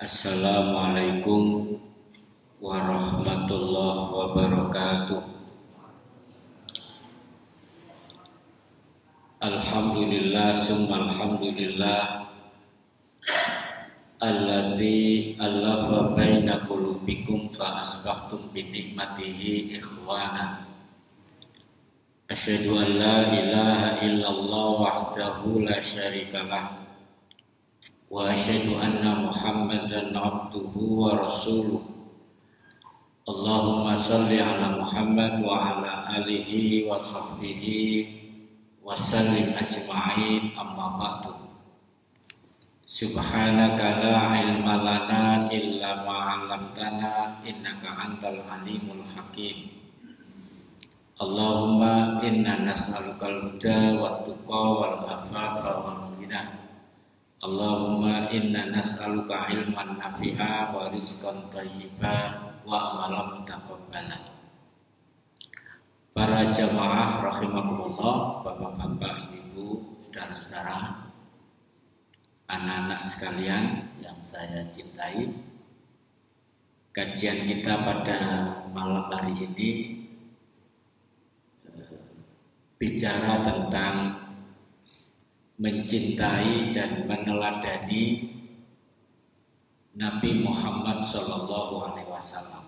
Assalamualaikum warahmatullahi wabarakatuh. Alhamdulillah summa alhamdulillah alladzi allafa baina qulubikum fa asbahtum bi ni'matihi ikhwana. Asyhadu an la ilaha illallah wahdahu la syarikalah wa asyhadu anna Muhammadan abduhu wa rasuluh. Allahumma shalli ala Muhammad wa ala alihi wa sahbihi wa sallim ajma'in, amma ba'du. Subhanaka la ilma lana illa ma 'allamtana innaka antal alimul hakim. Allahumma inna nas'alukal huda wat tuqa wal afafa wal ghina. Allahumma inna nas'aluka ilman nafi'a wa rizqan thayyiban wa amalan mutaqabbalan. Para jamaah rahimakumullah, bapak-bapak, ibu, saudara-saudara, anak-anak sekalian yang saya cintai, kajian kita pada malam hari ini bicara tentang mencintai dan meneladani Nabi Muhammad SAW.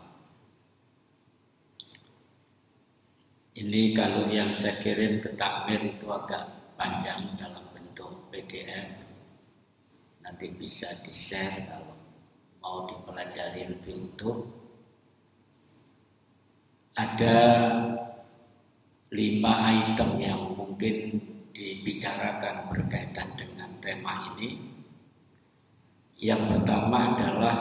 Ini kalau yang saya kirim ke takmir itu agak panjang dalam bentuk PDF. Nanti bisa di-share kalau mau dipelajari lebih utuh. Ada 5 item yang mungkin dibicarakan berkaitan dengan tema ini. Yang pertama adalah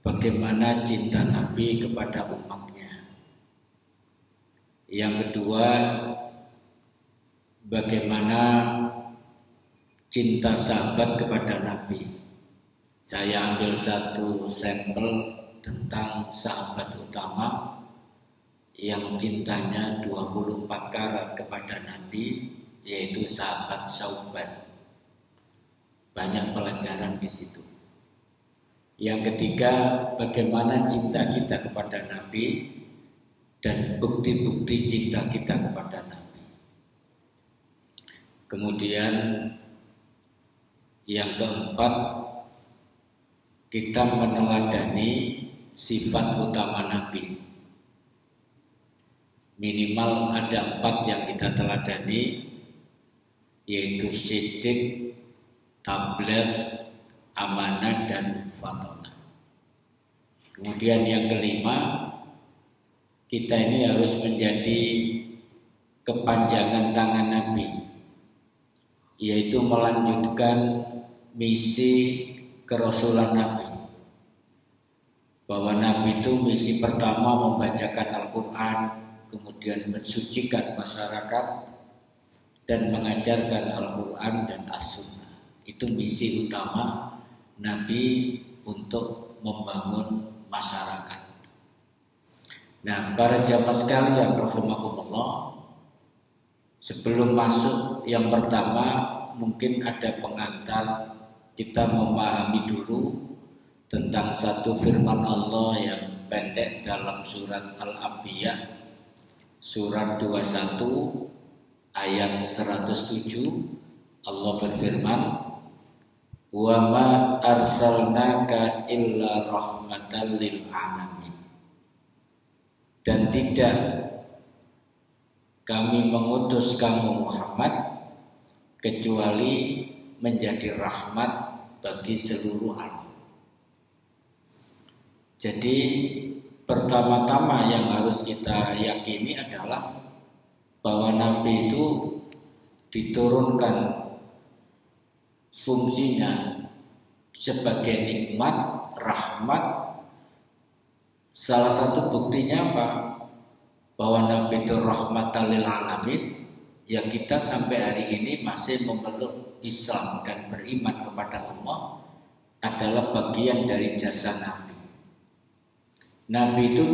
bagaimana cinta Nabi kepada umatnya. Yang kedua, bagaimana cinta sahabat kepada Nabi. Saya ambil satu sampel tentang sahabat utama yang cintanya 24 karat kepada Nabi, yaitu sahabat Sauban. Banyak pelajaran di situ. Yang ketiga, bagaimana cinta kita kepada Nabi dan bukti-bukti cinta kita kepada Nabi. Kemudian yang keempat, kita meneladani sifat utama Nabi. Minimal ada 4 yang kita teladani, yaitu siddiq, tabligh, amanah, dan fatonah. Kemudian yang kelima, kita ini harus menjadi kepanjangan tangan Nabi, yaitu melanjutkan misi kerasulan Nabi. Bahwa Nabi itu misi pertama membacakan Al-Quran, kemudian mensucikan masyarakat dan mengajarkan Al-Quran dan As-Sunnah. Itu misi utama Nabi untuk membangun masyarakat. Nah, para jamaah sekalian rahimakumullah, sebelum masuk yang pertama, mungkin ada pengantar. Kita memahami dulu tentang satu firman Allah yang pendek dalam surat Al-Anbiya, surat 21 ayat 107. Allah berfirman, "Wa ma arsalnaka illa rahmatan lil alamin." Dan tidak kami mengutus kamu Muhammad kecuali menjadi rahmat bagi seluruh alam. Jadi pertama-tama yang harus kita yakini adalah bahwa Nabi itu diturunkan fungsinya sebagai nikmat, rahmat. Salah satu buktinya apa? Bahwa Nabi itu rahmatan lil alamin. Ya, kita sampai hari ini masih memeluk Islam dan beriman kepada Allah adalah bagian dari jasa Nabi. Nabi itu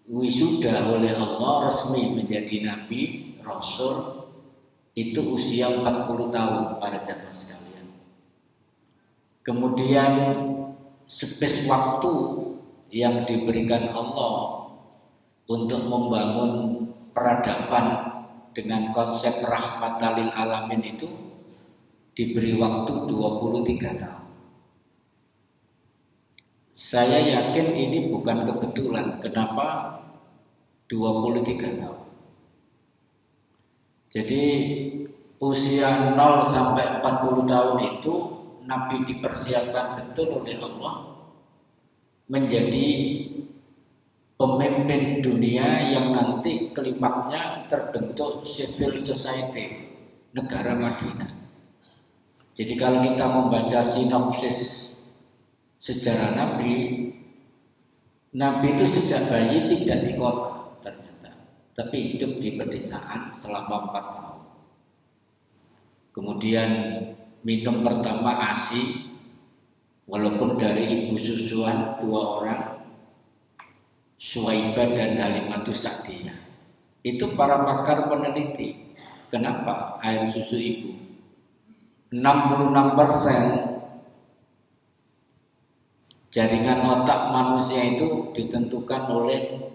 diwisuda oleh Allah resmi menjadi Nabi, Rasul itu usia 40 tahun para jamaah sekalian. Kemudian space waktu yang diberikan Allah untuk membangun peradaban dengan konsep rahmatan lil alamin itu diberi waktu 23 tahun. Saya yakin ini bukan kebetulan. Kenapa 23 tahun? Jadi usia 0 sampai 40 tahun itu Nabi dipersiapkan betul oleh Allah menjadi pemimpin dunia yang nanti klimaknya terbentuk civil society negara Madinah. Jadi kalau kita membaca sinopsis sejarah Nabi itu sejak bayi tidak di kota ternyata, tapi hidup di pedesaan selama 4 tahun. Kemudian minum pertama ASI, walaupun dari ibu susuan 2 orang, Suwaibah dan Halimatus Sa'diyah. Itu para pakar peneliti. Kenapa air susu ibu? 66% jaringan otak manusia itu ditentukan oleh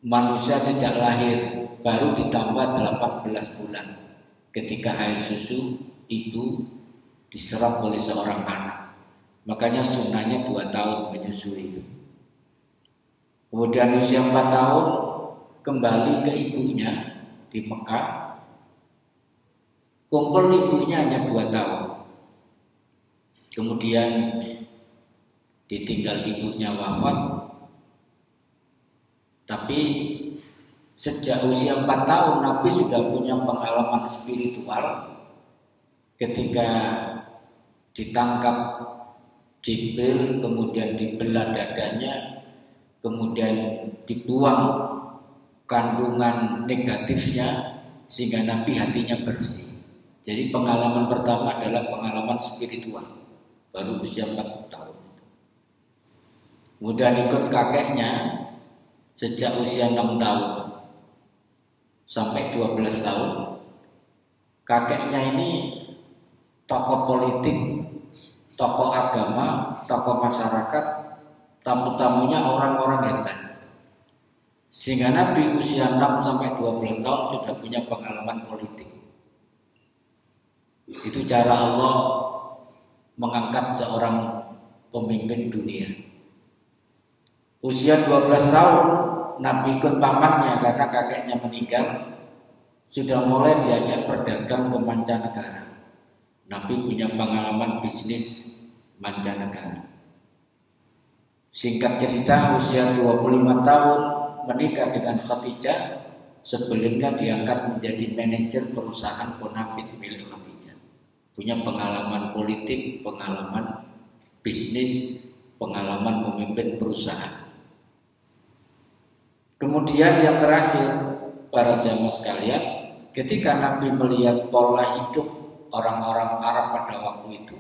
manusia sejak lahir, baru ditambah 18 bulan ketika air susu ibu diserap oleh seorang anak. Makanya sunnahnya 2 tahun menyusui itu. Kemudian usia 4 tahun kembali ke ibunya di Mekah. Kumpul ibunya hanya 2 tahun. Kemudian ditinggal ibunya wafat. Tapi sejak usia 4 tahun Nabi sudah punya pengalaman spiritual ketika ditangkap Jibril, kemudian dibelah dadanya, kemudian dibuang kandungan negatifnya sehingga Nabi hatinya bersih. Jadi pengalaman pertama adalah pengalaman spiritual, baru usia 4 tahun. Kemudian ikut kakeknya sejak usia 6 tahun sampai 12 tahun. Kakeknya ini tokoh politik, tokoh agama, tokoh masyarakat, tamu-tamunya orang-orang hebat. Sehingga Nabi usia 6 sampai 12 tahun sudah punya pengalaman politik. Itu cara Allah mengangkat seorang pemimpin dunia. Usia 12 tahun Nabi ikut pamannya karena kakeknya meninggal, sudah mulai diajak berdagang ke mancanegara. Nabi punya pengalaman bisnis mancanegara. Singkat cerita, usia 25 tahun menikah dengan Khadijah. Sebelumnya diangkat menjadi manajer perusahaan Bonafit milik Khadijah. Punya pengalaman politik, pengalaman bisnis, pengalaman memimpin perusahaan. Kemudian yang terakhir, para jamaah sekalian, ketika Nabi melihat pola hidup orang-orang Arab pada waktu itu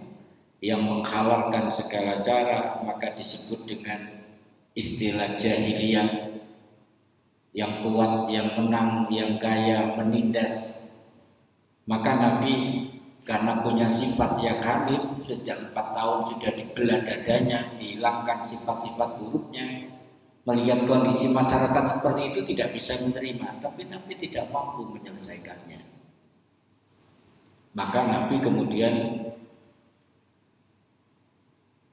yang menghalalkan segala cara, maka disebut dengan istilah jahiliyah, yang kuat, yang menang, yang kaya, menindas. Maka Nabi karena punya sifat yang hanif, sejak 4 tahun sudah dibelah dadanya, dihilangkan sifat-sifat buruknya. Melihat kondisi masyarakat seperti itu tidak bisa menerima, tapi Nabi tidak mampu menyelesaikannya. Maka Nabi kemudian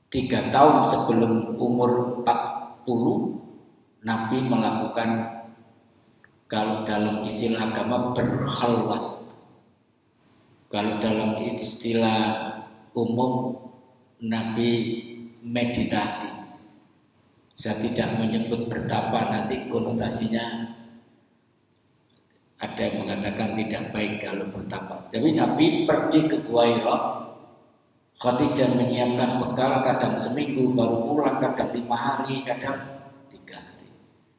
3 tahun sebelum umur 40, Nabi melakukan, kalau dalam istilah agama, berkhalwat. Kalau dalam istilah umum, Nabi meditasi. Saya tidak menyebut bertapa, nanti konotasinya ada yang mengatakan tidak baik kalau bertapa. Tapi Nabi pergi ke Gua Hira. Khadijah menyiapkan bekal, kadang seminggu baru pulang, kadang 5 hari, kadang 3 hari.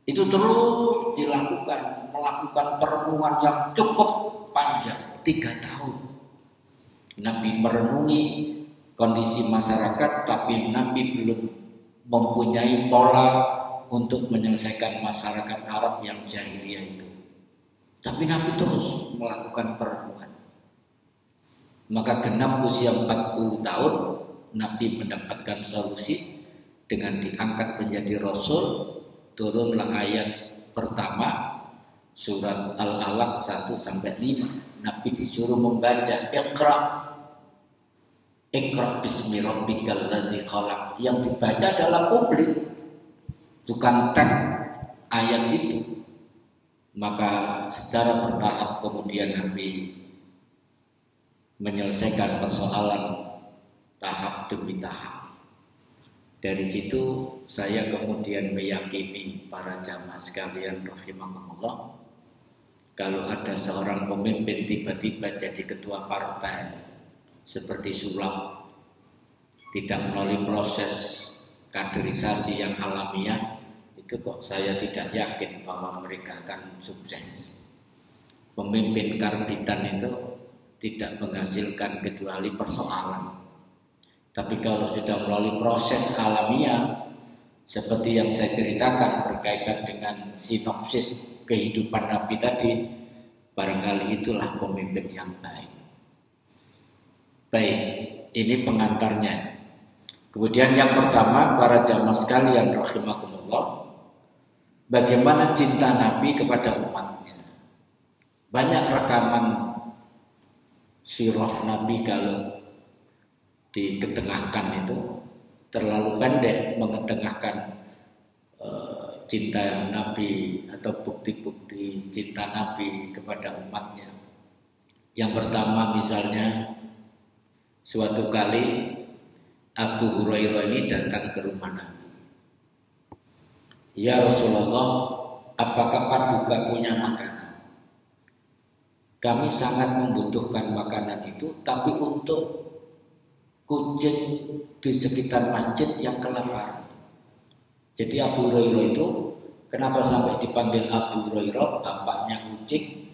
Itu terus dilakukan, melakukan perenungan yang cukup panjang, 3 tahun. Nabi merenungi kondisi masyarakat, tapi Nabi belum mempunyai pola untuk menyelesaikan masyarakat Arab yang jahiliyah itu. Tapi Nabi terus melakukan perenungan. Maka genap usia 40 tahun Nabi mendapatkan solusi dengan diangkat menjadi Rasul. Turunlah ayat pertama surat Al-Alaq 1-5. Nabi disuruh membaca Iqra bismi rabbikal ladzi khalaq. Yang dibaca adalah publik, bukan teks ayat itu. Maka secara bertahap kemudian Nabi menyelesaikan persoalan tahap demi tahap. Dari situ saya kemudian meyakini para jamaah sekalian rahimakumullah, kalau ada seorang pemimpin tiba-tiba jadi ketua partai seperti sulap, tidak melalui proses kaderisasi yang alamiah, itu kok saya tidak yakin bahwa mereka akan sukses. Pemimpin karbitan itu tidak menghasilkan kecuali persoalan. Tapi kalau sudah melalui proses alamiah, seperti yang saya ceritakan berkaitan dengan sinopsis kehidupan Nabi tadi, barangkali itulah pemimpin yang baik. Baik, ini pengantarnya. Kemudian yang pertama, para jamaah sekalian rahimakumullah, bagaimana cinta Nabi kepada umatnya. Banyak rekaman sirah Nabi kalau diketengahkan itu terlalu pendek mengetengahkan cinta Nabi atau bukti-bukti cinta Nabi kepada umatnya. Yang pertama misalnya, suatu kali Abu Hurairah ini datang ke rumah Nabi. Ya Rasulullah, apakah paduka punya makanan? Kami sangat membutuhkan makanan itu, tapi untuk kucing di sekitar masjid yang kelaparan. Jadi Abu Hurairah itu kenapa sampai dipanggil Abu Hurairah, bapaknya kucing?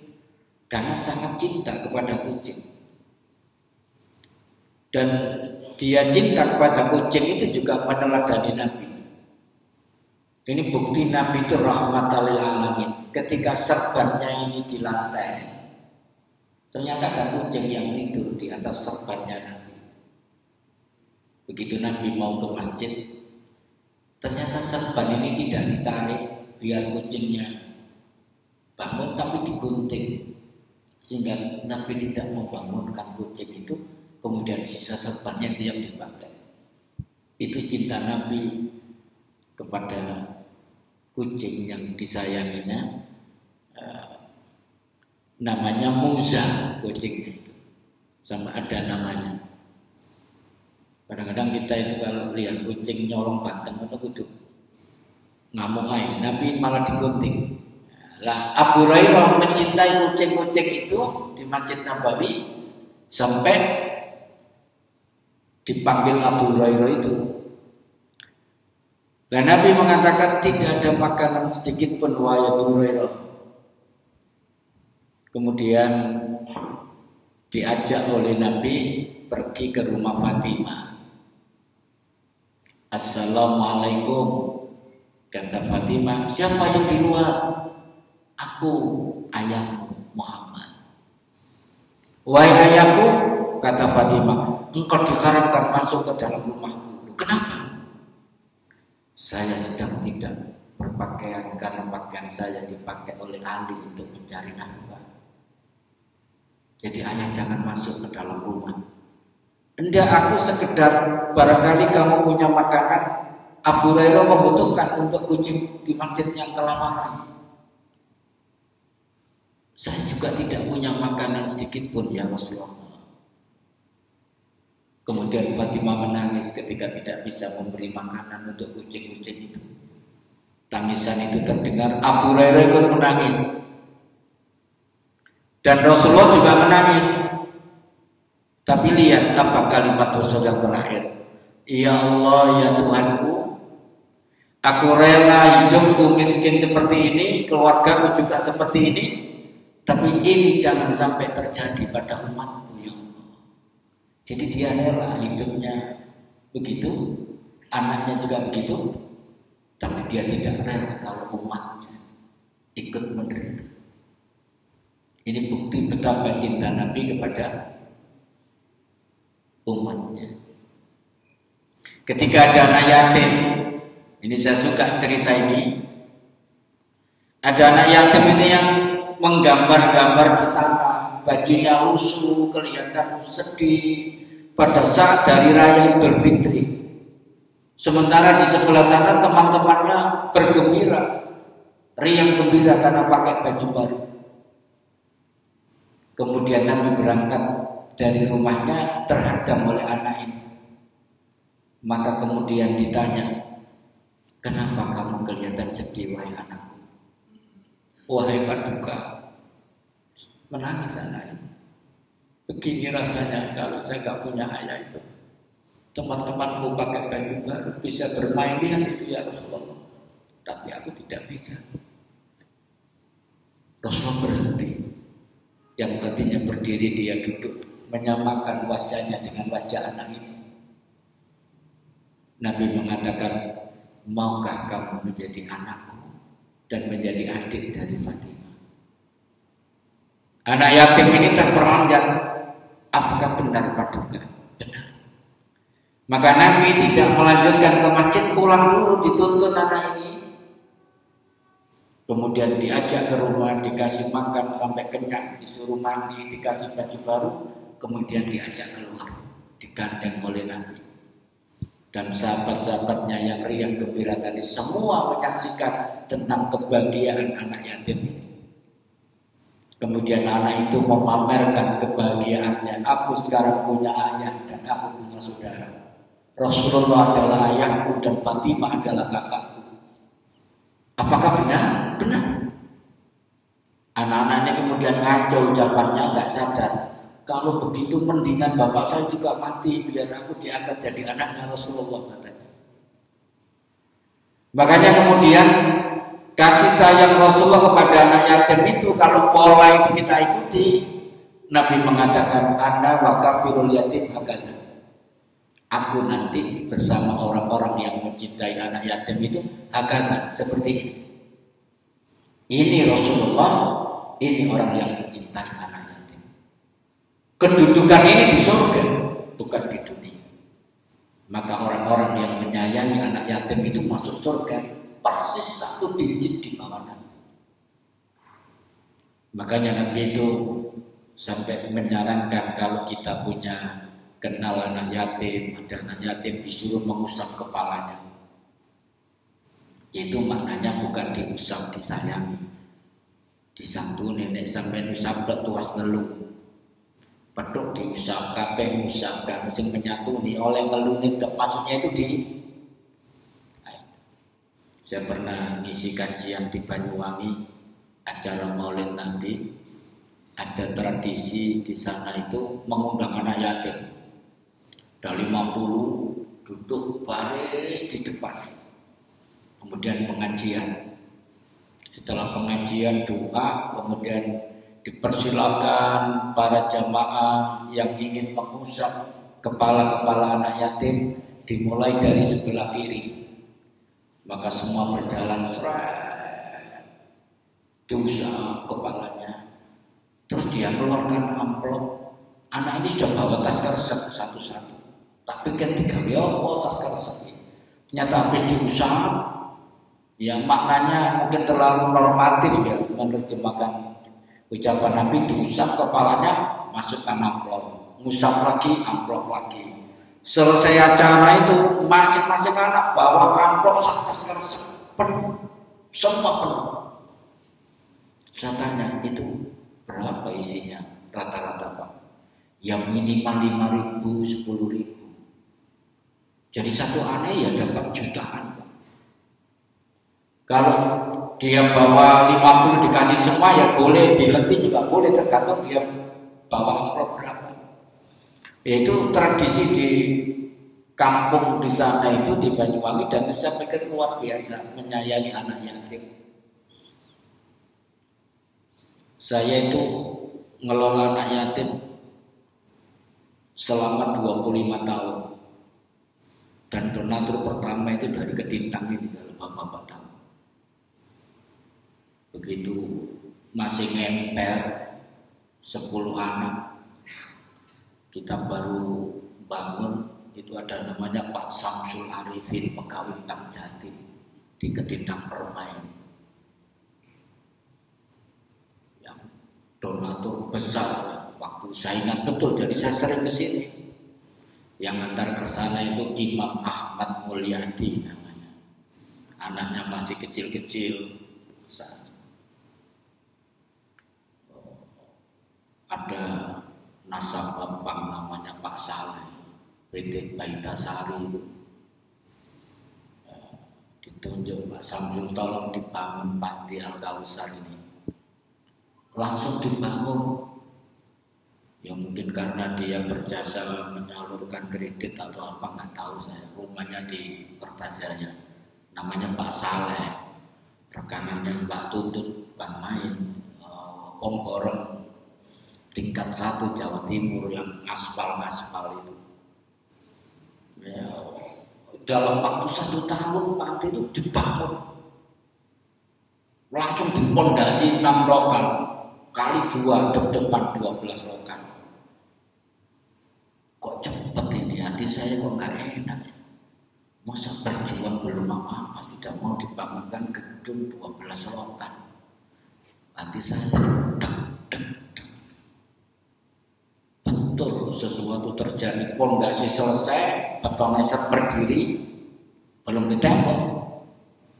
Karena sangat cinta kepada kucing. Dan dia cinta kepada kucing itu juga meneladani Nabi. Ini bukti Nabi itu rahmatan lil alamin. Ketika serbannya ini di lantai, ternyata ada kucing yang tidur di atas serbannya Nabi. Begitu Nabi mau ke masjid, ternyata serban ini tidak ditarik biar kucingnya bangun, tapi digunting, sehingga Nabi tidak membangunkan kucing itu. Kemudian sisa serbannya itu yang dipakai. Itu cinta Nabi kepada kucing yang disayanginya. Namanya Musa kucingnya itu, sama ada namanya. Kadang-kadang kita itu kalau lihat kucing nyolong banteng itu kudu ngamuk aja. Nabi malah digunting. Lah Abu Hurairah mencintai kucing-kucing itu di Masjid Nabawi sampai dipanggil Abu Hurairah itu. Dan Nabi mengatakan tidak ada makanan sedikit pun wahai Abu Hurairah. Kemudian diajak oleh Nabi pergi ke rumah Fatimah. Assalamualaikum, kata Fatimah. Siapa yang di luar? Aku, ayahmu Muhammad. Wahai ayahku, kata Fatimah, engkau diharapkan masuk ke dalam rumahku. Kenapa? Saya sedang tidak berpakaian karena pakaian saya dipakai oleh Ali untuk mencari nafkah. Jadi ayah jangan masuk ke dalam rumah. Hendak aku sekedar barangkali kamu punya makanan. Abu Hurairah membutuhkan untuk kucing di masjid yang kelaparan. Saya juga tidak punya makanan sedikit pun ya Rasulullah. Kemudian Fatimah menangis ketika tidak bisa memberi makanan untuk kucing-kucing itu. Tangisan itu terdengar, Abu Hurairah ikut menangis. Dan Rasulullah juga menangis. Tapi lihat apa kalimat Rasul yang terakhir. Ya Allah, ya Tuhanku, aku rela hidupku miskin seperti ini, keluargaku juga seperti ini, tapi ini jangan sampai terjadi pada umatku ya Allah. Jadi dia rela hidupnya begitu, anaknya juga begitu, tapi dia tidak rela kalau umatnya ikut menderita. Ini bukti betapa cinta Nabi kepada Ketika ada anak yatim, ini saya suka cerita ini. Ada anak yatim ini yang menggambar-gambar di tanah, bajunya lusuh, kelihatan sedih pada saat hari raya Idul Fitri. Sementara di sebelah sana teman-temannya bergembira, riang gembira karena pakai baju baru. Kemudian Nabi berangkat dari rumahnya terhadang oleh anak ini. Maka kemudian ditanya, kenapa kamu kelihatan sedih wahai anakku? Wahai paduka, menangis anak ini. Begini rasanya kalau saya gak punya ayah itu. Teman-temanku pakai baju baru, bisa bermain, lihat itu ya Rasulullah. Tapi aku tidak bisa. Rasulullah berhenti. Yang tadinya berdiri dia duduk, menyamakan wajahnya dengan wajah anak ini. Nabi mengatakan, maukah kamu menjadi anakku dan menjadi adik dari Fatimah? Anak yatim ini terperanjat. Apakah benar paduka? Benar. Maka Nabi tidak melanjutkan ke masjid, pulang dulu dituntun anak ini. Kemudian diajak ke rumah, dikasih makan sampai kenyang, disuruh mandi, dikasih baju baru, kemudian diajak keluar, digandeng oleh Nabi. Dan sahabat-sahabatnya yang riang gembira tadi semua menyaksikan tentang kebahagiaan anak yatim ini. Kemudian anak itu memamerkan kebahagiaannya. Aku sekarang punya ayah dan aku punya saudara. Rasulullah adalah ayahku dan Fatimah adalah kakakku. Apakah benar? Benar. Anak-anaknya kemudian ngaco ucapannya, nggak sadar. Kalau begitu mendingan bapak saya juga mati biar aku diangkat jadi anaknya Rasulullah, katanya. Makanya kemudian kasih sayang Rasulullah kepada anak yatim itu kalau pola itu kita ikuti, Nabi mengatakan ana wa kafirul yatim hakadha. Aku nanti bersama orang-orang yang mencintai anak yatim itu hakadha, seperti ini. Ini Rasulullah, ini orang yang mencintai anak yatim. Kedudukan ini di surga, bukan di dunia. Maka orang-orang yang menyayangi anak yatim itu masuk surga persis satu digit di bawah Nabi. Makanya Nabi itu sampai menyarankan kalau kita punya kenal anak yatim, ada anak yatim disuruh mengusap kepalanya. Itu maknanya bukan diusap, disayangi. Disatu nenek sampai usap tuas ngeluh. Pedok diusap, kabeh ngusap, kan sing menyatuni oleh ngeluh maksudnya itu di. Saya pernah ngisi kajian di Banyuwangi, acara Maulid Nabi. Ada tradisi di sana itu mengundang anak yatim. Ada 50 duduk baris di depan. Kemudian pengajian. Setelah pengajian doa, kemudian dipersilakan para jamaah yang ingin mengusap kepala-kepala anak yatim dimulai dari sebelah kiri. Maka semua berjalan seret, diusap kepalanya. Terus dia keluarkan amplop. Anak ini sudah bawa tas kresek satu-satu. Tapi ketika dia bawa tas kresek, ternyata habis diusap. Ya maknanya mungkin terlalu normatif ya menerjemahkan ucapan Nabi, diusap kepalanya, masukkan amplop. Ngusap lagi, amplop lagi. Selesai acara itu masing-masing anak bawa amplop tas penuh, semua penuh. Saya tanya itu berapa isinya rata-rata Pak? Yang minimal 5.000, 10.000. Jadi satu anak ya dapat jutaan Pak. Kalau dia bawa 50 dikasih semua ya boleh, dilebih juga boleh, tergantung dia bawa amplop berapa. Itu tradisi di kampung di sana itu di Banyuwangi, dan saya pikir luar biasa menyayangi anak yatim. Saya itu ngelola anak yatim selama 25 tahun. Dan donatur pertama itu dari Kedintang ini, kalau Bapak tahu. Begitu masih ngemper 10 anak, kita baru bangun itu ada namanya Pak Samsul Arifin, pegawai Bank Jatim di Kedindang Permai, yang donatur besar. Waktu saya ingat betul, jadi saya sering ke sini. Yang antar ke sana itu Imam Ahmad Mulyadi namanya, anaknya masih kecil-kecil. Ada nasabah bank namanya Pak Saleh, PT Baitasari itu. Ditunjuk Pak Samsul, tolong dibangun panti Al-Kausar ini. Langsung dibangun. Ya mungkin karena dia berjasa menyalurkan kredit atau apa, nggak tahu saya. Rumahnya di Kertajaya, namanya Pak Saleh, rekanannya Mbak Tutut, bukan main, Om Borong tingkat 1 Jawa Timur yang aspal itu. Ya, dalam waktu 1 tahun panti itu dibangun, langsung dipondasi 6 lokal kali 2 depan 12 lokal. Kok cepet ini, hati saya kok nggak enak. Masa berjuang belum apa-apa sudah mau dibangunkan gedung 12 lokal. Hati saya deg. Betul, sesuatu terjadi, pondasi selesai, betoneser berdiri, belum ditembok,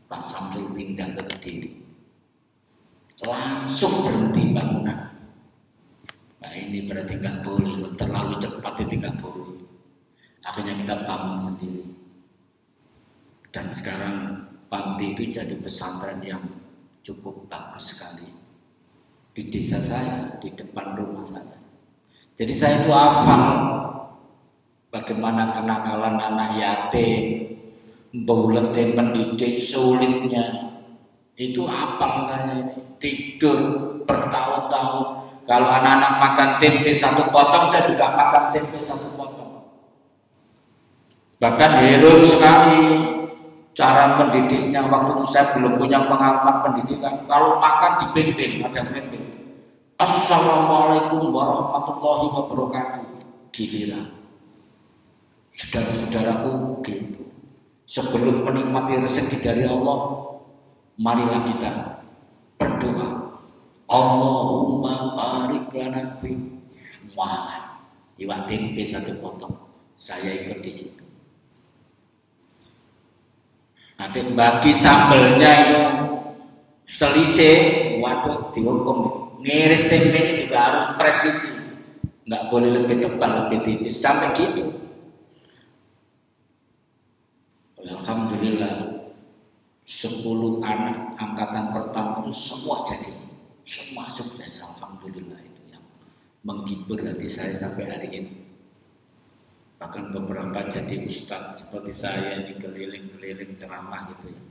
Pak Samsul pindah ke Kediri, langsung berhenti bangunan. Nah ini berarti nggak boleh, terlalu cepat itu nggak boleh. Akhirnya kita bangun sendiri. Dan sekarang panti itu jadi pesantren yang cukup bagus sekali di desa saya, di depan rumah saya. Jadi saya itu hafal bagaimana kenakalan anak yatim, buletnya mendidik sulitnya. Itu apa saya ini? Tidur bertahun-tahun. Kalau anak-anak makan tempe 1 potong, saya juga makan tempe 1 potong. Bahkan heroik sekali cara mendidiknya. Waktu itu saya belum punya pengalaman pendidikan. Kalau makan dipimpin, ada pimpin. Assalamualaikum warahmatullahi wabarakatuh. Giliran saudara-saudaraku gitu. Sebelum menikmati rezeki dari Allah, marilah kita berdoa. Allahumma barik lana fi ma. Iwak tempe 1 potong. Saya ikut di situ. Adik bagi sambelnya itu selisih, waduh dihukum itu. Ngiris tempe ini juga harus presisi, nggak boleh lebih tebal, lebih tipis, sampai gitu. Alhamdulillah 10 anak angkatan pertama itu semua jadi, semua sukses. Alhamdulillah, itu yang menghibur hati saya sampai hari ini. Bahkan beberapa jadi ustadz seperti saya ini keliling-keliling ceramah gitu ya.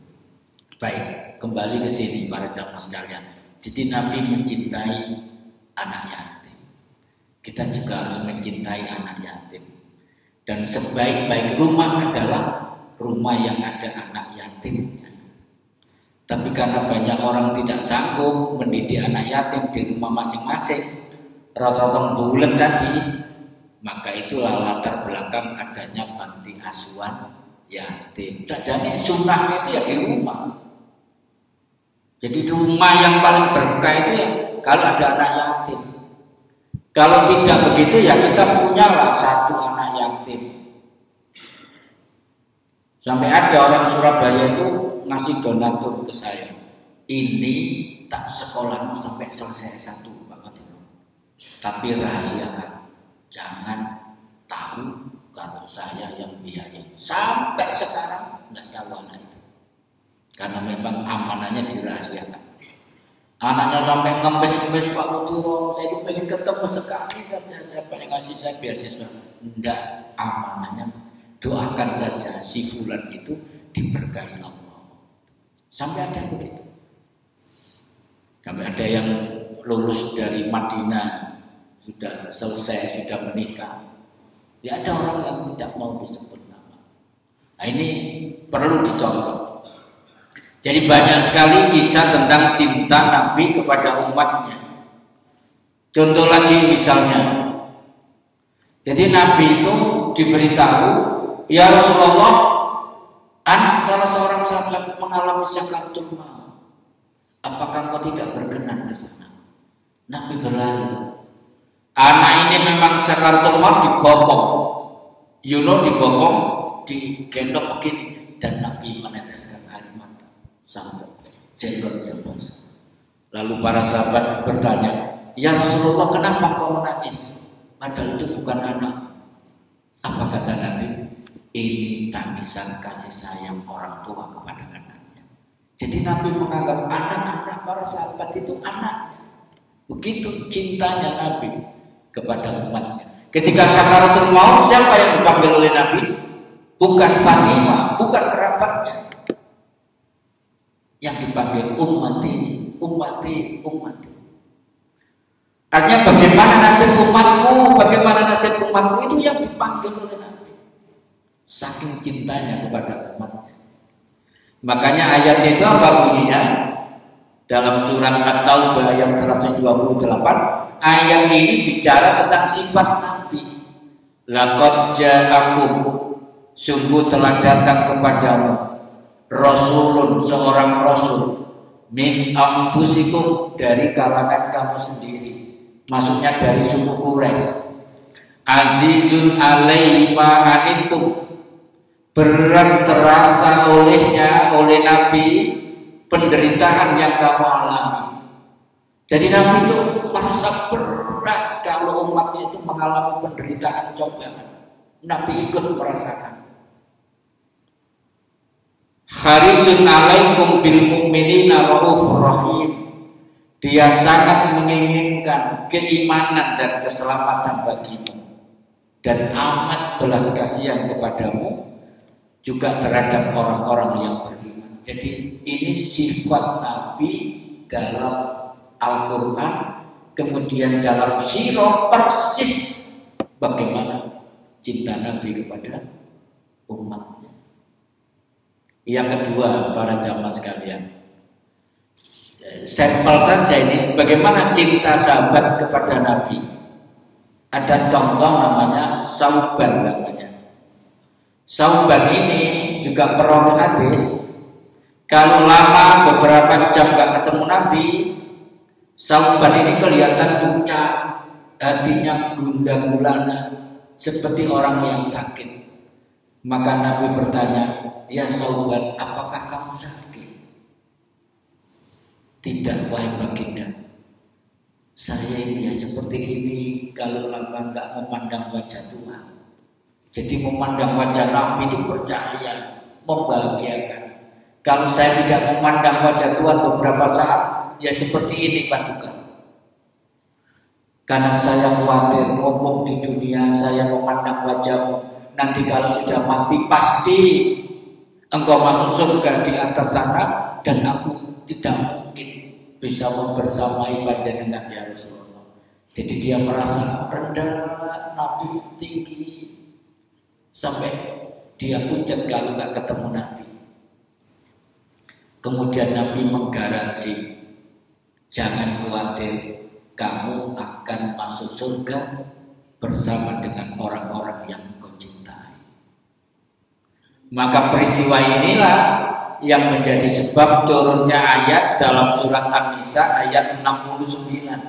Baik, kembali ke sini para jamaah sekalian. Jadi Nabi mencintai anak yatim. Kita juga harus mencintai anak yatim. Dan sebaik-baik rumah adalah rumah yang ada anak yatimnya. Tapi karena banyak orang tidak sanggup mendidik anak yatim di rumah masing-masing, rata-rata bulan tadi, maka itulah latar belakang adanya panti asuhan yatim. Jadi sunnahnya itu ya di rumah. Jadi rumah yang paling berkah itu ya kalau ada anak yatim. Kalau tidak begitu ya kita punyalah 1 anak yatim. Sampai ada orang Surabaya itu ngasih donatur ke saya. Ini tak sekolahmu sampai selesai S1 Pak Kodino. Tapi rahasiakan. Jangan tahu kalau saya yang biayai. Sampai sekarang nggak tahu anak itu. Karena memang amanahnya dirahasiakan. Anaknya sampai ngemis-ngemis, Pak Kodino, saya itu pengen ketemu sekali saja. Saya pengen ngasih saya beasiswa. Enggak, amanahnya doakan saja si fulan itu diberkahi Allah. Sampai ada begitu. Sampai ada yang lulus dari Madinah, sudah selesai, sudah menikah. Ya ada orang yang tidak mau disebut nama. Nah, ini perlu dicontoh. Jadi banyak sekali kisah tentang cinta Nabi kepada umatnya. Contoh lagi misalnya. Jadi Nabi itu diberitahu "Ya Rasulullah, anak salah seorang sahabat mengalami sakaratul maut. Apakah engkau tidak berkenan ke sana?" Nabi berlari. Anak ini memang sakaratul maut, dibopong. Dibopong, digendong begini, dan Nabi meneteskan air mata sampai jenggotnya basah. Lalu para sahabat bertanya, "Ya Rasulullah, kenapa kau menangis? Padahal itu bukan anak." Apa kata Nabi? Ini tangisan kasih sayang orang tua kepada anaknya. Jadi Nabi menganggap anak-anak para sahabat itu anaknya. Begitu cintanya Nabi kepada umatnya. Ketika sakaratul maut, siapa yang dipanggil oleh Nabi? Bukan Fatimah, bukan kerabatnya. Yang dipanggil ummati, ummati, ummati. Artinya bagaimana nasib umatku, bagaimana nasib umatku, itu yang dipanggil oleh Nabi. Saking cintanya kepada umatnya. Makanya ayat itu apa bunyinya? Dalam surat At-Taubah ayat 128, ayat ini bicara tentang sifat Nabi. Laqad ja'akum, sungguh telah datang kepadamu Rasulun, seorang Rasul, min anfusikum, dari kalangan kamu sendiri. Maksudnya dari suku Quraisy. Azizun alaihi ma anittum, berat terasa olehnya, oleh Nabi, penderitaan yang kamu alami. Jadi Nabi itu merasa berat kalau umatnya itu mengalami penderitaan, cobaan. Nabi ikut merasakan. Harisun alaikum bil mu'minina raufur rahim. Dia sangat menginginkan keimanan dan keselamatan bagimu, dan amat belas kasihan kepadamu juga terhadap orang-orang yang beriman. Jadi ini sifat Nabi dalam Al-Quran, kemudian dalam sirah persis bagaimana cinta Nabi kepada umatnya. Yang kedua, para jamaah sekalian, sampel saja ini bagaimana cinta sahabat kepada Nabi. Ada contoh namanya Sauban namanya. Sauban ini juga perawi hadis. Kalau lama beberapa jam gak ketemu Nabi, Sauban ini kelihatan pucat, hatinya gundah gulana, seperti orang yang sakit. Maka Nabi bertanya, "Ya Sauban, apakah kamu sakit?" "Tidak, wahai baginda. Saya ini ya seperti ini kalau lama nggak memandang wajah Tuhan." Jadi memandang wajah Nabi itu bercahaya, membahagiakan. Kalau saya tidak memandang wajah Tuhan beberapa saat, ya seperti ini paduka. Karena saya khawatir, mumpung di dunia saya memandang wajahmu, nanti kalau sudah mati pasti engkau masuk surga di atas sana, dan aku tidak mungkin bisa membersamai panjenengan ya Rasulullah. Jadi dia merasa rendah, Nabi tinggi, sampai dia pucat kalau nggak ketemu Nabi. Kemudian Nabi menggaransi, "Jangan khawatir, kamu akan masuk surga bersama dengan orang-orang yang engkau cintai." Maka peristiwa inilah yang menjadi sebab turunnya ayat dalam surat An-Nisa ayat 69.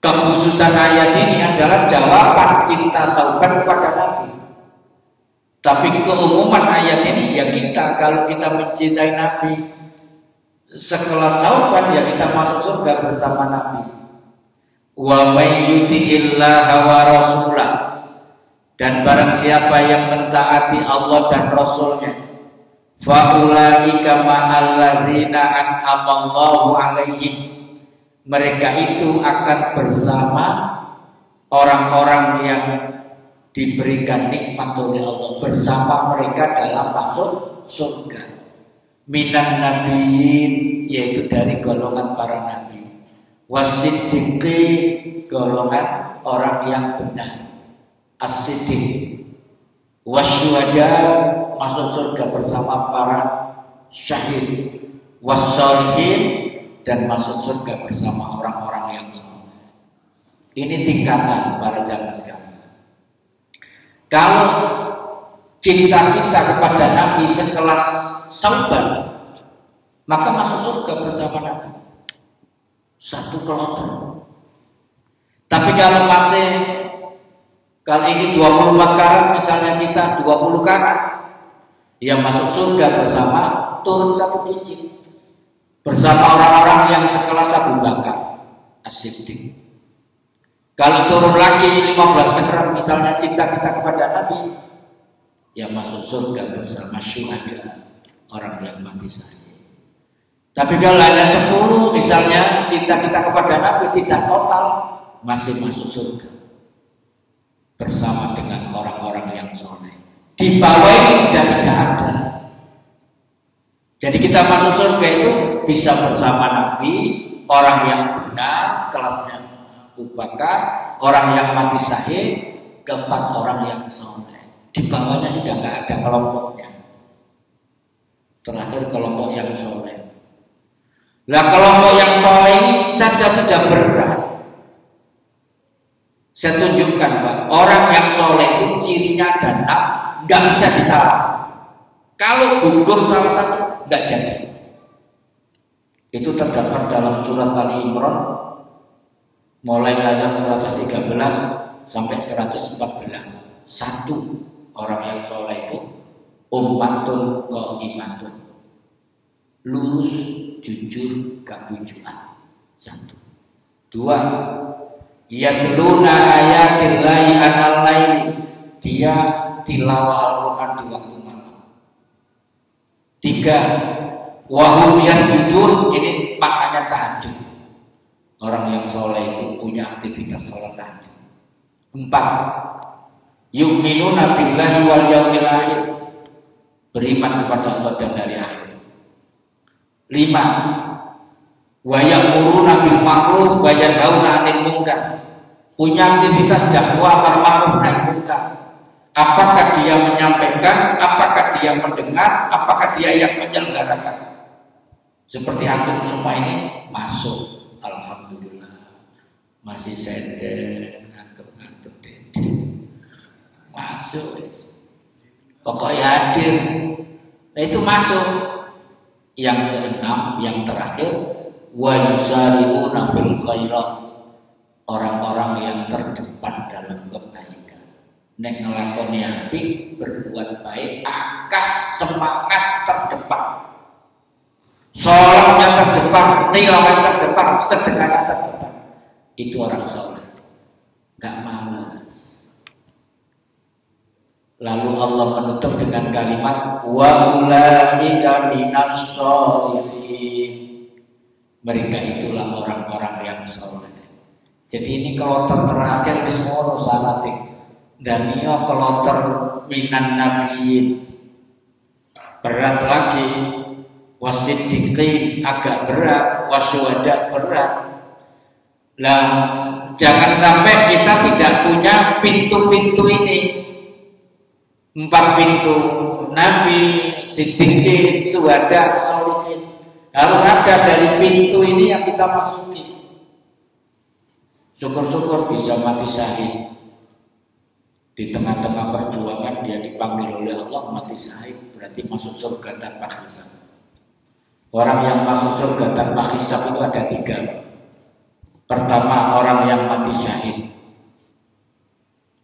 Kekhususan ayat ini adalah jawaban cinta sahabat kepada Nabi. Tapi keumuman ayat ini ya kita, kalau kita mencintai Nabi sekelas sahabat, ya kita masuk surga bersama Nabi. Wa may yuti'illaha wa rasulah, dan barang siapa yang mentaati Allah dan Rasulnya, faulaika ma'allazina an'amallahu alaihim, mereka itu akan bersama orang-orang yang diberikan nikmat oleh Allah, bersama mereka dalam masuk surga. Minan nabiyyin, yaitu dari golongan para nabi, wasiddiqin, golongan orang yang benar, as-siddiq, wasyuhada, masuk surga bersama para syahid, wassalihin, dan masuk surga bersama orang-orang yang saleh. Ini tingkatan para jamaah sekalian. Kalau cinta kita kepada Nabi sekelas Sauban, maka masuk surga bersama Nabi. Satu kloter. Tapi kalau masih kali ini 24 karat, misalnya kita 20 karat, ya masuk surga bersama turun satu digit bersama orang-orang yang sekelas Abu Bakar As-Siddiq. Kalau turun lagi 15 karat, misalnya cinta kita kepada Nabi, ya masuk surga bersama syuhada, orang yang mati syahid. Tapi kalau hanya 10, misalnya cinta kita kepada Nabi tidak total, masih masuk surga bersama dengan orang-orang yang soleh. Di bawah ini sudah tidak ada. Jadi kita masuk surga itu bisa bersama Nabi, orang yang benar, kelasnya Abu Bakar, orang yang mati syahid, keempat orang yang soleh. Di bawahnya sudah nggak ada kelompoknya. Terakhir kelompok yang soleh. Nah, kelompok yang soleh ini saja sudah berat. Saya tunjukkan, Pak, orang yang soleh itu cirinya ada 6, nggak bisa ditawar. Kalau gugur salah satu, nggak jadi. Itu terdapat dalam surat Ali Imran, mulai ayat 113 sampai 114. Satu, orang yang soleh itu ummatun qaimatun, lurus, jujur, gak bujuan. Satu. Dua, yatluna ayatillahi anal laili, dia tilawah Al-Quran di waktu malam. Tiga, wahum yasjudun, ini maknanya tahajud. Orang yang soleh itu punya aktivitas sholat tahajud. Empat, yu'minuna billahi wal yaumil akhir, beriman kepada Allah dan hari akhir. Lima, wa ya'muruna bil ma'ruf wa yanhauna 'anil munkar, punya aktivitas dakwah amar ma'ruf nahi munkar. Apakah dia menyampaikan, apakah dia mendengar, apakah dia yang menyelenggarakan. Seperti antum semua ini masuk, alhamdulillah. Masih sender, ngantuk-ngantuk dede. Masuk. Pokoknya hadir. Nah, itu masuk. Yang keenam, yang terakhir, wa yusari'una fil khairat, orang-orang yang terdepan dalam kebaikan. Nek ngelakoni apik, berbuat baik, akas semangat terdepan. Sholatnya terdepan, tilawah terdepan, sedekahnya terdepan. Itu orang soleh, gak malas. Lalu Allah menutup dengan kalimat wa ulaika minas sholihin, mereka itulah orang-orang yang soleh. Jadi ini kloter terakhir wis ngono salate. Dan iyo kloter minan nabiyyin, berat lagi. Wasiddiqin agak berat, wasyuhada berat. Lah, jangan sampai kita tidak punya pintu-pintu ini. 4 pintu, Nabi, Siddiqin, Syuhada, Sholihin. Harus ada dari pintu ini yang kita masuki. Syukur-syukur bisa mati syahid. Di tengah-tengah perjuangan dia dipanggil oleh Allah mati syahid, berarti masuk surga tanpa hisab. Orang yang masuk surga tanpa hisab itu ada 3. Pertama, orang yang mati syahid.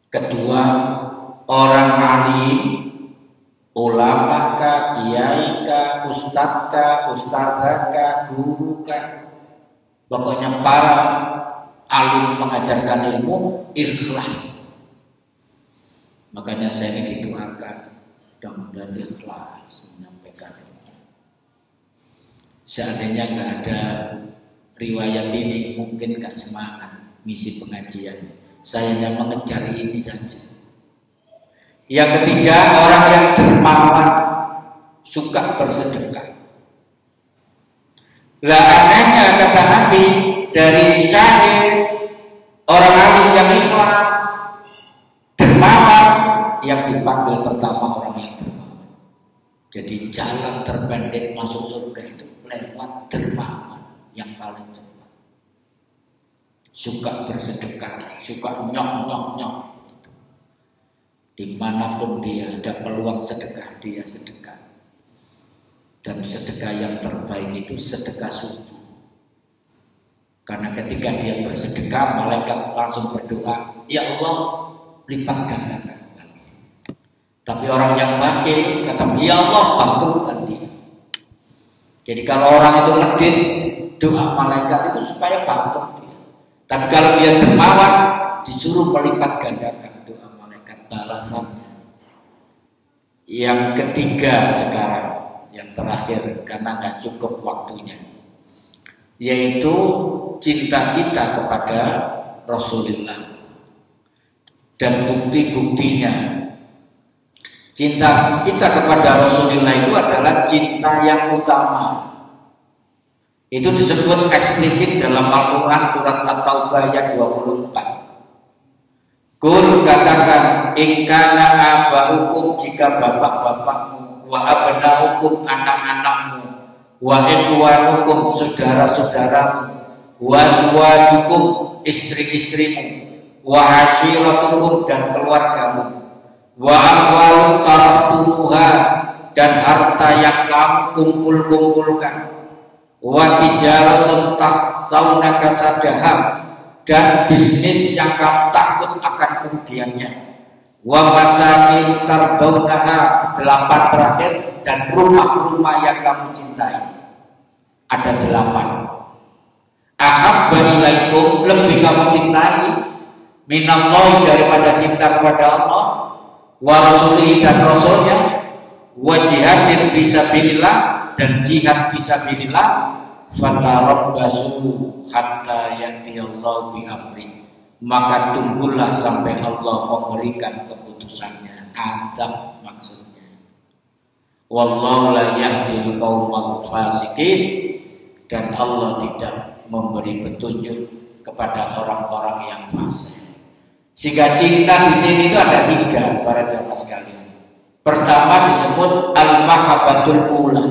Kedua, orang alim, ulama kah, kiai kah, ustadz kah, ustadzah kah, guru kah, pokoknya para alim mengajarkan ilmu, ikhlas. Makanya saya ini didoakan mudah-mudahan ikhlas menyampaikan ilmu. Seandainya nggak ada riwayat ini, mungkin nggak semangat ngisi pengajian. Saya hanya mengejar ini saja. Yang ketiga, orang yang dermawan, suka bersedekah. Lah anehnya kata Nabi, dari syahid, orang alim yang ikhlas, dermawan, yang dipanggil pertama orang yang dermawan. Jadi jalan terpendek masuk surga itu lewat dermawan yang paling cepat. Suka bersedekah, suka nyok. Dimanapun dia ada peluang sedekah, dia sedekah. Dan sedekah yang terbaik itu sedekah subuh. Karena ketika dia bersedekah, malaikat langsung berdoa, ya Allah, lipat gandakan. Tapi orang yang bakhil kata, ya Allah, bangkrutkan dia. Jadi kalau orang itu medit, doa malaikat itu supaya bangkrut dia. Tapi kalau dia dermawan, disuruh melipat gandakan doa malaikat balasannya. Yang ketiga sekarang, yang terakhir karena nggak cukup waktunya, yaitu cinta kita kepada Rasulullah dan bukti-buktinya. Cinta kita kepada Rasulullah itu adalah cinta yang utama. Itu disebut eksplisit dalam Al-Quran surat At-Taubah ayat 24. Kul katakan, ingkana aba'ukum, jika bapak-bapakmu, wa abna'ukum, anak-anakmu, wa ikhwanukum, saudara-saudaramu, wa suwajukum, istri-istrimu, wa ashiratukum, dan keluargamu, wa amwalun taraftumuha, dan harta yang kamu kumpul-kumpulkan, wa tijaratun tahsawna kasadaha, dan bisnis yang kamu takut akan kerugiannya, wa masakin tardaunaha, 8 terakhir, dan rumah-rumah yang kamu cintai. Ada 8. Ahabba ilaikum, lebih kamu cintai, minallahi, daripada cinta kepada Allah, wa rasulihi, dan rasulnya, wa jihadin fisabilillah, dan jihad fisabilillah, fatarabbasu hatta yatiyallahu bi amri, maka tunggulah sampai Allah memberikan keputusannya, azab maksudnya. Wallahu la yahdil qaumal fasiqin, dan Allah tidak memberi petunjuk kepada orang-orang yang fasik. Sehingga cinta di sini itu ada 3 para jamaah sekalian. Pertama disebut al-mahabbatul ula,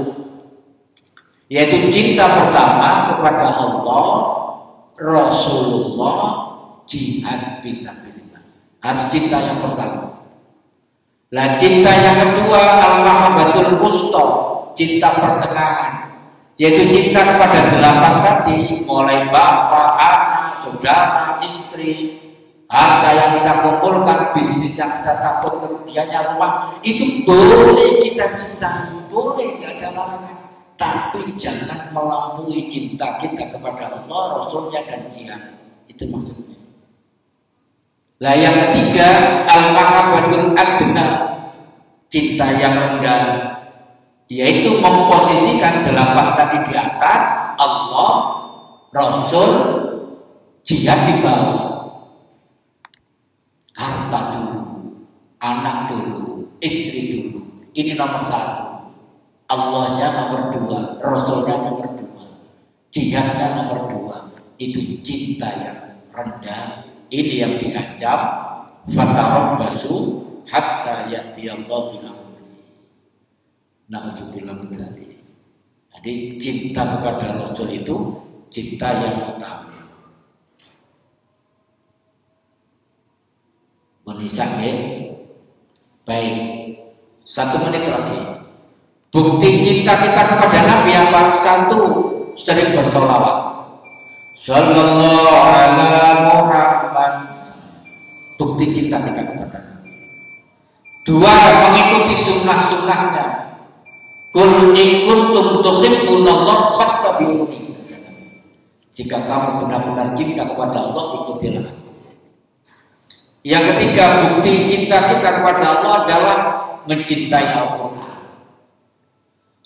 yaitu cinta pertama kepada Allah, Rasulullah, jihad fisabilillah. Harus cinta yang pertama. Lah cinta yang kedua al-mahabbatul wusta, cinta pertengahan, yaitu cinta kepada 8 tadi, mulai bapak, anak, saudara, istri, harta yang kita kumpulkan, bisnis yang kita takut kerugiannya, rumah, itu boleh kita cintai, boleh, tidak ada larangan. Tapi jangan melampaui cinta kita kepada Allah, Rasulnya, dan jihad. Itu maksudnya. Lah yang ketiga al-mahabbatul adna, cinta yang rendah, yaitu memposisikan 8 tadi di atas, Allah, Rasul, jihad di bawah. Harta dulu, anak dulu, istri dulu, ini nomor 1. Allahnya nomor 2, Rasulnya nomor 2, jihadnya nomor 2. Itu cinta yang rendah. Ini yang diancam, fatarabbasu hatta ya'tiyallahu bi amri. Na'udzubillah min dzalik. Jadi cinta kepada Rasul itu cinta yang utama. Menisak ya. Baik, 1 menit lagi. Bukti cinta kita kepada Nabi apa? 1, sering bersolawat. Sallallahu ala Muhammad. Bukti cinta kita kepada Nabi. 2, mengikuti sunnah-sunnahnya. Qul in kuntum tuhibbunallaha fattabi'uni. Jika kamu benar-benar cinta kepada Allah, ikutilah aku. Yang ketiga, bukti cinta kita kepada Allah adalah mencintai Al-Quran.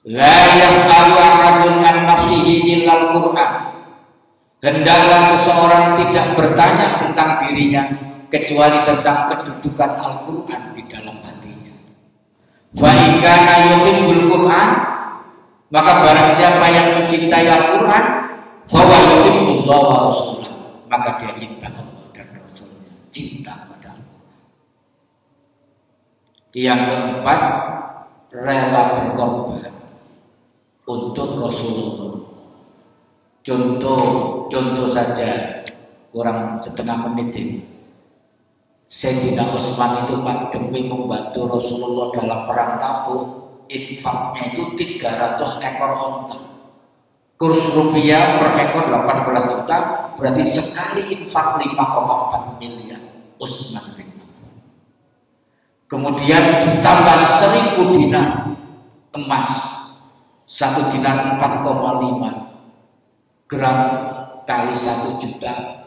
La yas'alu ahadun an nafsihi illa Al-Quran. Hendaklah seseorang tidak bertanya tentang dirinya kecuali tentang kedudukan Al-Quran di dalam hatinya. Fa in kana yuhibbul Quran, maka barang siapa yang mencintai Al-Quran, fa huwa yuhibbullah wa rasulah, maka dia cinta Allah dan Rasulnya, cinta pada Al-Quran. Yang keempat, rela berkorban untuk Rasulullah. Contoh saja, kurang setengah menit ini. Sayyidina Utsman itu Pak, demi membantu Rasulullah dalam perang Tabuk, infaknya itu 300 ekor onta. Kurs rupiah per ekor 18 juta, berarti sekali infak 5,4 miliar Utsman bin Affan. Kemudian ditambah 1000 dinar emas, 1 dinar 4,5 gram kali 1 juta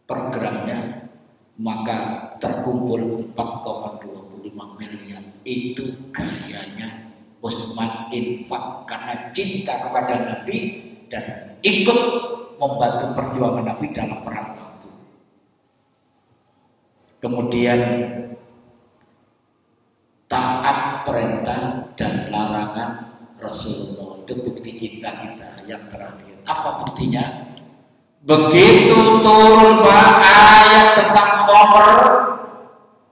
per gramnya, maka terkumpul 4,25 miliar. Itu gayanya Utsman infak karena cinta kepada Nabi dan ikut membantu perjuangan Nabi dalam perang Tabuk. Kemudian taat perintah dan larangan Rasulullah, itu bukti cinta kita yang terakhir. Apa buktinya? Begitu turun ayat tentang khamr,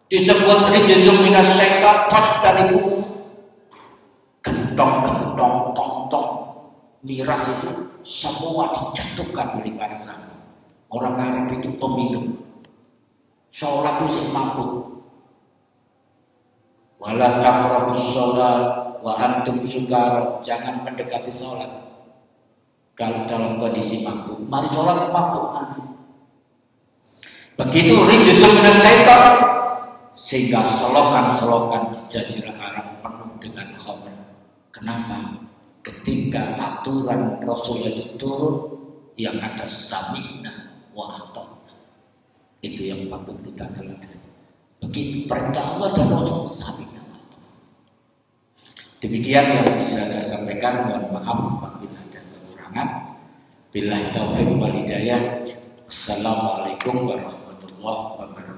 disebut rijzum minas syaitan fajtanibuh, gentong-gentong, tong-tong, miras itu semua dijatuhkan oleh para sahabat. Orang Arab itu peminum, sholat itu sih mampu. Wala taqrabus sholat wa antum sukara, jangan mendekati sholat kalau dalam kondisi mampu. Mari sholat mampu. Begitu rijzum minas syaitan, sehingga selokan-selokan jazirah Arab penuh dengan khamr. Kenapa? Ketika aturan Rasul itu turun, yang ada sami'na wa ata'na, itu yang patut kita teladani. Begitu perintah Allah dan Rasul, sami'na wa ata'na. Demikian yang bisa saya sampaikan. Mohon maaf apabila ada kekurangan. Billahi taufiq wal hidayah. Assalamualaikum warahmatullahi wabarakatuh.